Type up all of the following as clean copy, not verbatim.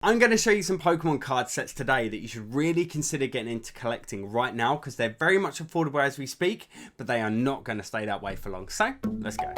I'm going to show you some Pokemon card sets today that you should really consider getting into collecting right now because they're very much affordable as we speak, but they are not going to stay that way for long. So, let's go.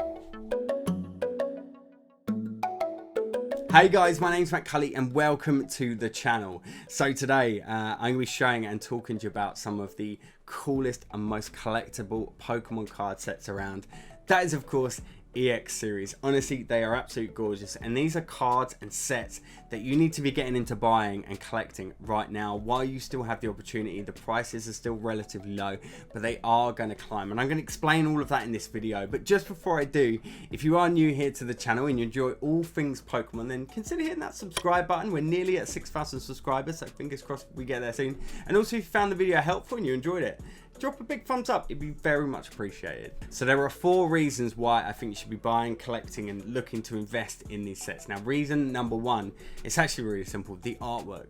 Hey guys, my name's Mattculli and welcome to the channel. So today, I'm going to be showing and talking to you about some of the coolest and most collectible Pokemon card sets around. That is, of course, EX series. Honestly, they are absolutely gorgeous, and these are cards and sets that you need to be getting into buying and collecting right now while you still have the opportunity. The prices are still relatively low, but they are going to climb, and I'm going to explain all of that in this video. But just before I do, if you are new here to the channel and you enjoy all things Pokemon, then consider hitting that subscribe button. We're nearly at 6,000 subscribers, so fingers crossed we get there soon. And also, if you found the video helpful and you enjoyed it, drop a big thumbs up, it'd be very much appreciated. So there are 4 reasons why I think you should be buying, collecting and looking to invest in these sets. Now, reason number 1, it's actually really simple: the artwork.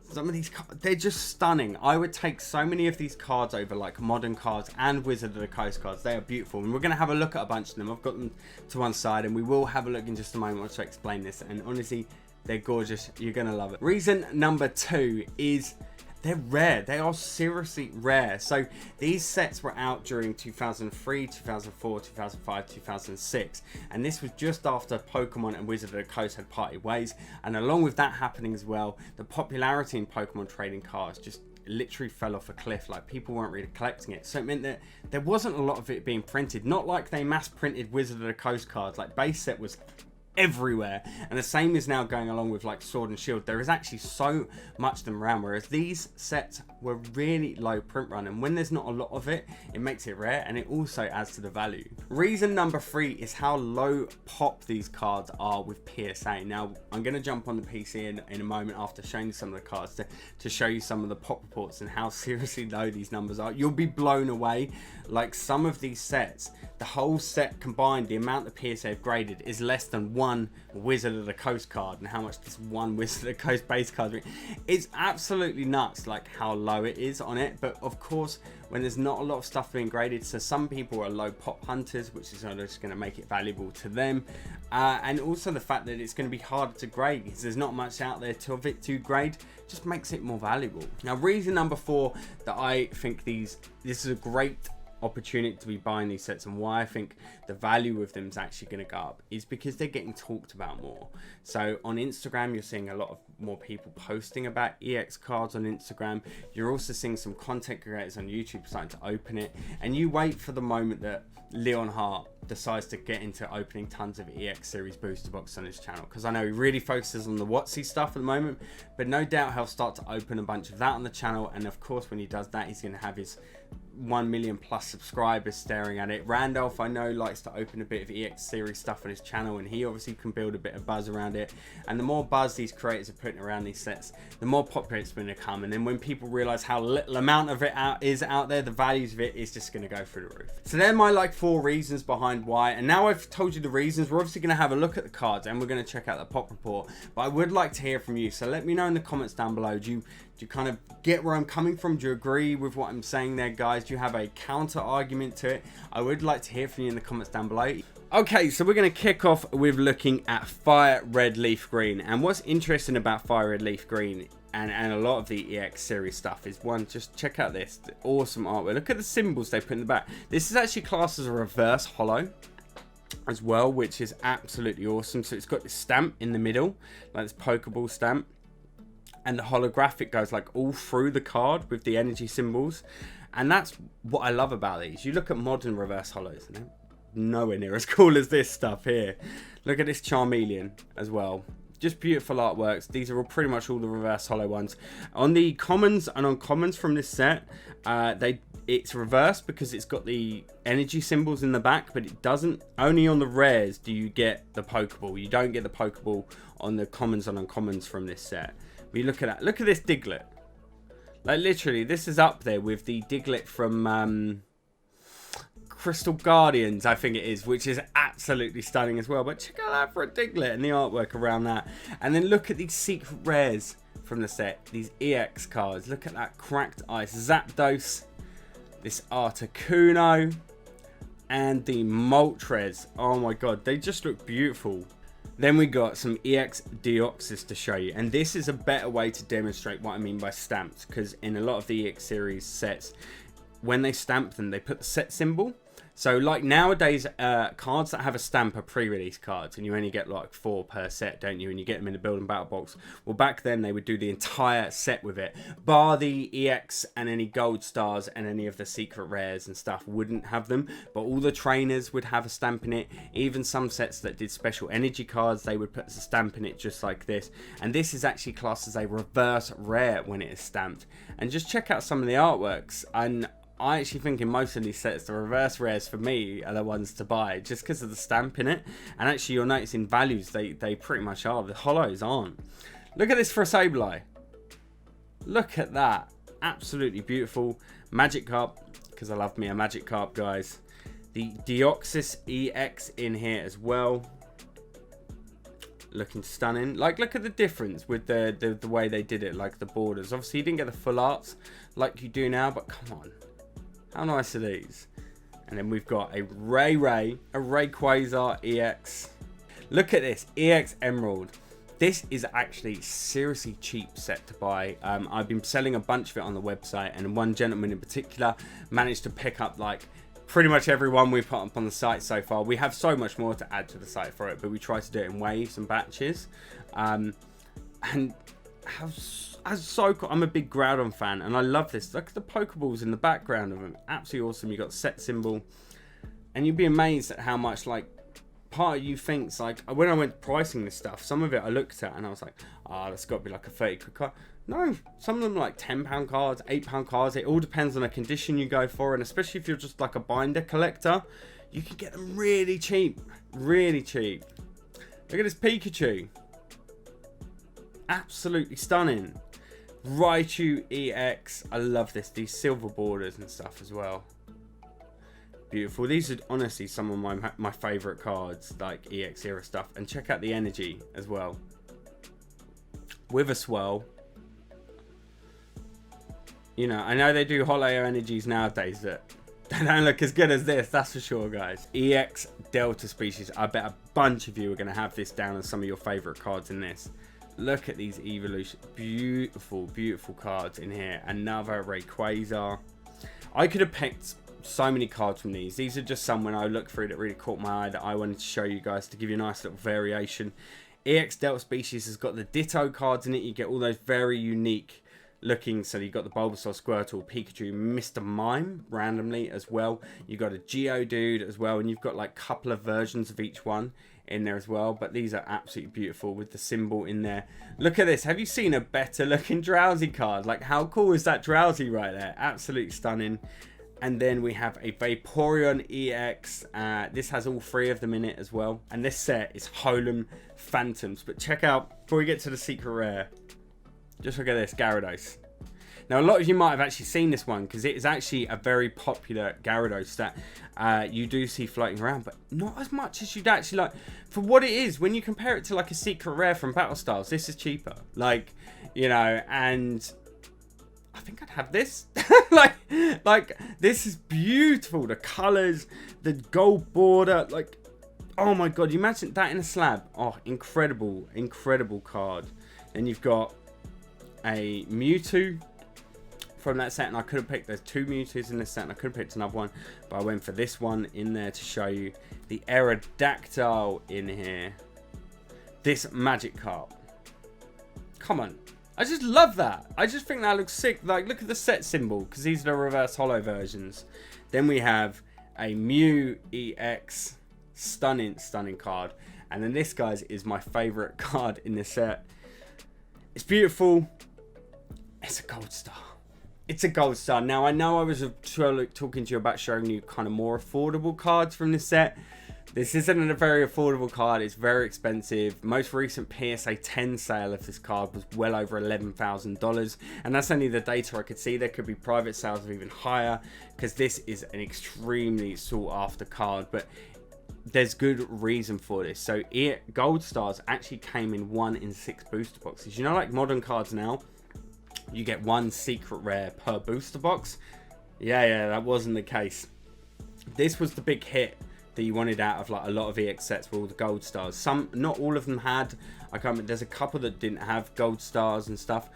Some of these cards, they're just stunning. I would take so many of these cards over like modern cards and Wizard of the Coast cards. They are beautiful, and we're going to have a look at a bunch of them. I've got them to one side and we will have a look in just a moment to explain this, and honestly, they're gorgeous. You're going to love it. Reason number 2 is they're rare. They are seriously rare. So these sets were out during 2003, 2004, 2005, 2006. And this was just after Pokemon and Wizard of the Coast had parted ways. And along with that happening as well, the popularity in Pokemon trading cards just literally fell off a cliff. Like, people weren't really collecting it. So it meant that there wasn't a lot of it being printed. Not like they mass printed Wizard of the Coast cards. Like, base set was everywhere, and the same is now going along with like Sword and Shield. There is actually so much of them around, whereas these sets were really low print run, and when there's not a lot of it, it makes it rare, and it also adds to the value. Reason number 3 is how low pop these cards are with PSA. Now, I'm going to jump on the PC in a moment after showing you some of the cards to show you some of the pop reports and how seriously low these numbers are. You'll be blown away. Like, some of these sets, the whole set combined, the amount the PSA have graded is less than one Wizard of the Coast card, and how much this one Wizard of the Coast base card, it's absolutely nuts, like how low it is on it. But of course, when there's not a lot of stuff being graded, so some people are low pop hunters, which is just going to make it valuable to them, and also the fact that it's going to be harder to grade because there's not much out there to grade, just makes it more valuable. Now, reason number 4 that I think this is a great opportunity to be buying these sets, and why I think the value of them is actually going to go up, is because they're getting talked about more. So on Instagram, you're seeing a lot of more people posting about EX cards on Instagram. You're also seeing some content creators on YouTube starting to open it, and you wait for the moment that Leon Hart decides to get into opening tons of EX series booster boxes on his channel, because I know he really focuses on the WOTC stuff at the moment, but no doubt he'll start to open a bunch of that on the channel. And of course, when he does that, he's going to have his 1 million plus subscribers staring at it. Randolph, I know, likes to open a bit of EX series stuff on his channel, and he obviously can build a bit of buzz around it. And the more buzz these creators are putting around these sets, the more popular it's going to come. And then when people realize how little amount of it is out there, the values of it is just going to go through the roof. So they're my 4 reasons behind why. And now I've told you the reasons, we're obviously going to have a look at the cards and we're going to check out the pop report. But I would like to hear from you, so let me know in the comments down below. Do you kind of get where I'm coming from? Do you agree with what I'm saying there, guys? Do you have a counter argument to it? I would like to hear from you in the comments down below. Okay, so we're going to kick off with looking at Fire Red Leaf Green. And what's interesting about Fire Red Leaf Green and a lot of the EX series stuff is, one, just check out this awesome artwork. Look at the symbols they put in the back. This is actually classed as a reverse holo as well, which is absolutely awesome. So it's got this stamp in the middle, like this Pokeball stamp, and the holographic goes like all through the card with the energy symbols. And that's what I love about these. You look at modern reverse holos, and they're nowhere near as cool as this stuff here. Look at this Charmeleon as well. Just beautiful artworks. These are pretty much all the reverse holo ones. On the commons and uncommons from this set, it's reversed because it's got the energy symbols in the back, but it doesn't. Only on the rares do you get the Pokeball. You don't get the Pokeball on the commons and uncommons from this set. But you look at that. Look at this Diglett. Like, literally, this is up there with the Diglett from Crystal Guardians, I think it is, which is absolutely stunning as well. But check out that for a Diglett and the artwork around that. And then look at these secret rares from the set, these EX cards. Look at that Cracked Ice Zapdos, this Articuno, and the Moltres. Oh my god, they just look beautiful. Then we got some EX Deoxys to show you, and this is a better way to demonstrate what I mean by stamps, because in a lot of the EX series sets, when they stamp them, they put the set symbol. So like nowadays, cards that have a stamp are pre-release cards, and you only get like 4 per set, don't you? And you get them in a build and battle box. Well, back then they would do the entire set with it, bar the EX and any gold stars and any of the secret rares and stuff wouldn't have them, but all the trainers would have a stamp in it. Even some sets that did special energy cards, they would put a stamp in it just like this. And this is actually classed as a reverse rare when it is stamped. And just check out some of the artworks, and I actually think in most of these sets, the reverse rares for me are the ones to buy, just because of the stamp in it. And actually, you'll notice in values, they pretty much are. The holos aren't. Look at this for a Sableye. Look at that. Absolutely beautiful. Magikarp, because I love me a Magikarp, guys. The Deoxys EX in here as well. Looking stunning. Like, look at the difference with the way they did it, like the borders. Obviously, you didn't get the full arts like you do now, but come on. How nice are these? And then we've got a Rayquaza EX. Look at this, EX Emerald. This is actually seriously cheap set to buy. I've been selling a bunch of it on the website, and one gentleman in particular managed to pick up like pretty much every one we've put up on the site so far. We have so much more to add to the site for it, but we try to do it in waves and batches. And so cool. I'm a big Groudon fan, and I love this. Look at the Pokeballs in the background of them. Absolutely awesome. You got set symbol, and you'd be amazed at how much like part of you thinks like when I went pricing this stuff, some of it I looked at and I was like, that's got to be like a 30 quid card. No, some of them are like £10 cards, £8 cards. It all depends on the condition you go for, and especially if you're just like a binder collector, you can get them really cheap, really cheap. Look at this Pikachu. Absolutely stunning. Raichu EX. I love this. These silver borders and stuff as well. Beautiful. These are honestly some of my favorite cards, like EX era stuff. And check out the energy as well. With a swirl. You know, I know they do holo energies nowadays that they don't look as good as this, that's for sure, guys. EX Delta Species. I bet a bunch of you are going to have this down as some of your favorite cards in this. Look at these evolution, beautiful, beautiful cards in here. Another Rayquaza. I could have picked so many cards from these. These are just some when I looked through that really caught my eye that I wanted to show you guys to give you a nice little variation. EX Delta Species has got the Ditto cards in it. You get all those very unique looking. So you've got the Bulbasaur, Squirtle, Pikachu, Mr. Mime randomly as well. You've got a Geodude as well, and you've got like a couple of versions of each one in there as well, but these are absolutely beautiful with the symbol in there. Look at this. Have you seen a better looking Drowsy card? Like, how cool is that Drowsy right there? Absolutely stunning. And then we have a Vaporeon EX. This has all 3 of them in it as well, and this set is Holem Phantoms. But check out, before we get to the secret rare, just look at this Gyarados. Now, a lot of you might have actually seen this one, because it is actually a very popular Gyarados that you do see floating around, but not as much as you'd actually like. For what it is, when you compare it to like a secret rare from Battle Styles, this is cheaper. Like, you know, and I think I'd have this. like this is beautiful. The colors, the gold border, like, oh my god, you imagine that in a slab. Oh, incredible, incredible card. Then you've got a Mewtwo from that set, and I could have picked, there's 2 Mewtwo's in this set, and I could have picked another one, but I went for this one in there to show you. The Aerodactyl in here. This Magikarp. Come on. I just love that. I just think that looks sick. Like, look at the set symbol, because these are the reverse holo versions. Then we have a Mew EX. Stunning, stunning card. And then this, guys, is my favorite card in this set. It's beautiful. It's a gold star. It's a gold star. Now, I know I was talking to you about showing you kind of more affordable cards from this set. This isn't a very affordable card. It's very expensive. Most recent PSA 10 sale of this card was well over $11,000. And that's only the data I could see. There could be private sales of even higher, because this is an extremely sought after card. But there's good reason for this. So gold stars actually came in 1 in 6 booster boxes. You know, like modern cards now, you get 1 secret rare per booster box. Yeah, that wasn't the case. This was the big hit that you wanted out of like a lot of EX sets were all the gold stars. Some, not all of them had. I can't remember, there's a couple that didn't have gold stars and stuff,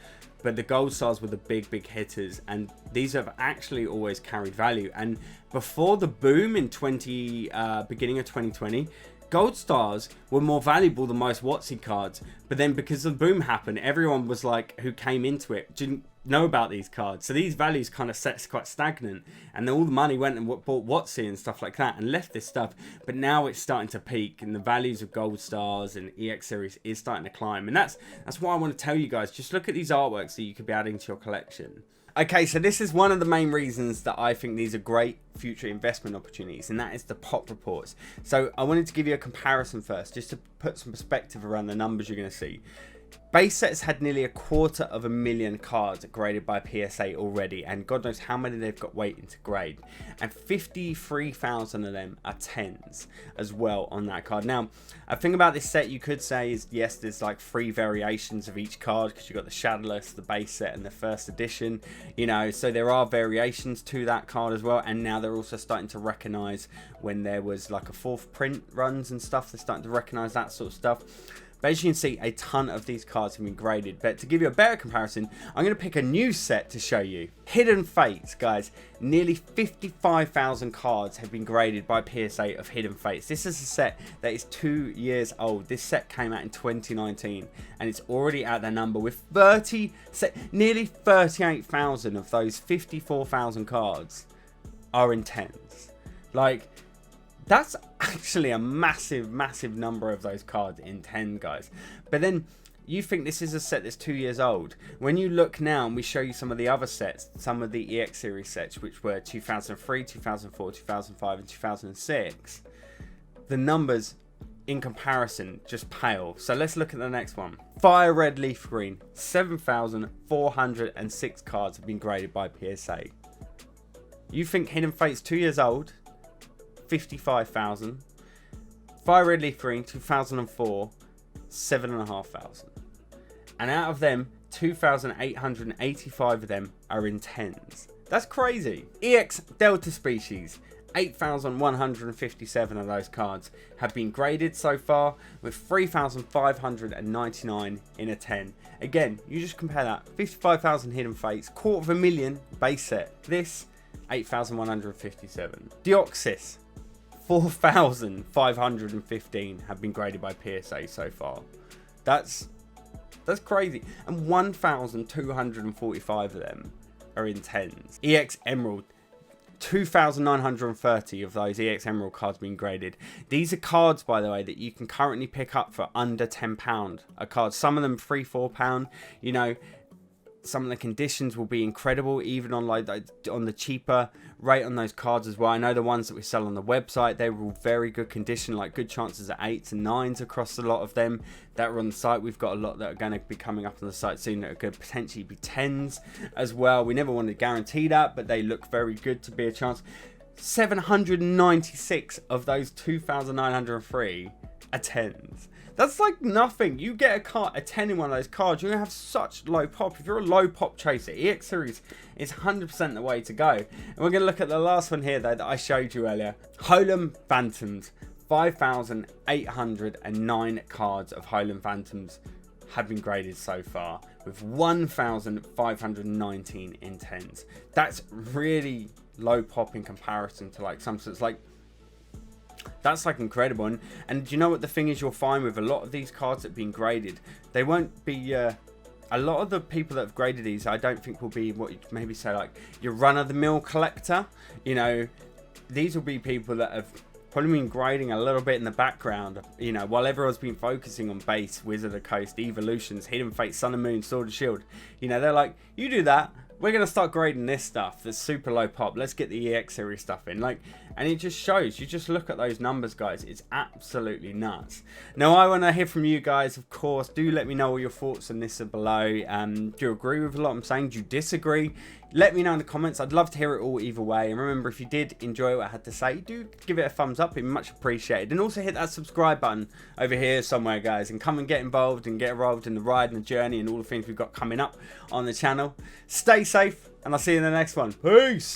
but the gold stars were the big hitters, and these have actually always carried value. And before the boom in beginning of 2020, gold stars were more valuable than most WOTC cards. But then because the boom happened, everyone was like, who came into it, didn't know about these cards. So these values kind of set quite stagnant, and then all the money went and bought WOTC and stuff like that and left this stuff. But now it's starting to peak, and the values of gold stars and EX series is starting to climb. And that's why I want to tell you guys, just look at these artworks that you could be adding to your collection. Okay, so this is one of the main reasons that I think these are great future investment opportunities, and that is the pop reports. So I wanted to give you a comparison first, just to put some perspective around the numbers you're going to see. Base sets had nearly 250,000 cards graded by PSA already, and God knows how many they've got waiting to grade. And 53,000 of them are 10s as well on that card. Now, a thing about this set you could say is, yes, there's like 3 variations of each card, because you've got the Shadowless, the base set, and the first edition. You know, so there are variations to that card as well. And now they're also starting to recognize when there was like a 4th print runs and stuff. They're starting to recognize that sort of stuff. But as you can see, a ton of these cards have been graded. But to give you a better comparison, I'm going to pick a new set to show you. Hidden Fates, guys. Nearly 55,000 cards have been graded by PSA of Hidden Fates. This is a set that is 2 years old. This set came out in 2019, and it's already at their number with nearly 38,000 of those 54,000 cards are in 10s. Like, that's actually a massive number of those cards in 10, guys. But then you think this is a set that's 2 years old. When you look now and we show you some of the other sets, some of the EX series sets, which were 2003, 2004, 2005 and 2006, the numbers in comparison just pale. So let's look at the next one. Fire Red Leaf Green. 7,406 cards have been graded by PSA. You think Hidden Fate's 2 years old? 55,000. Fire Red Leaf Green 2004, 7,500. And out of them, 2,885 of them are in 10s. That's crazy. EX Delta Species, 8,157 of those cards have been graded so far, with 3,599 in a 10. Again, you just compare that. 55,000 Hidden Fates, 250,000 base set. This, 8,157. Deoxys, 4,515 have been graded by PSA so far. That's crazy. And 1,245 of them are in 10s. EX Emerald, 2,930 of those EX Emerald cards being graded. These are cards, by the way, that you can currently pick up for under £10 a card. Some of them £3-4. You know, some of the conditions will be incredible, even on like on the cheaper rate on those cards as well. I know the ones that we sell on the website, they were all very good condition, like good chances at 8s and 9s across a lot of them that are on the site. We've got a lot that are going to be coming up on the site soon that are going to potentially be 10s as well. We never want to guarantee that, but they look very good to be a chance. 796 of those 2,903 are 10s. That's like nothing. You get a 10 in one of those cards, you're going to have such low pop. If you're a low pop chaser, EX Series is 100% the way to go. And we're going to look at the last one here, though, that I showed you earlier. Holim Phantoms. 5,809 cards of Holim Phantoms have been graded so far, with 1,519 in 10s. That's really low pop in comparison to like some sorts like... That's like incredible. And do you know what the thing is, you'll find with a lot of these cards that have been graded, they won't be a lot of the people that have graded these, I don't think will be what you maybe say like your run-of-the-mill collector. You know, these will be people that have probably been grading a little bit in the background, you know, while everyone's been focusing on base, Wizard of the Coast, Evolutions, Hidden Fate, Sun and Moon, Sword and Shield. You know, they're like, you do that, we're going to start grading this stuff that's super low pop. Let's get the EX series stuff in. Like, and it just shows. You just look at those numbers, guys. It's absolutely nuts. Now, I want to hear from you guys, of course. Do let me know all your thoughts on this below. Do you agree with a lot I'm saying? Do you disagree? Let me know in the comments. I'd love to hear it all either way. And remember, if you did enjoy what I had to say, do give it a thumbs up. It'd be much appreciated. And also hit that subscribe button over here somewhere, guys. And come and get involved and get involved in the ride and the journey and all the things we've got coming up on the channel. Stay safe, and I'll see you in the next one. Peace!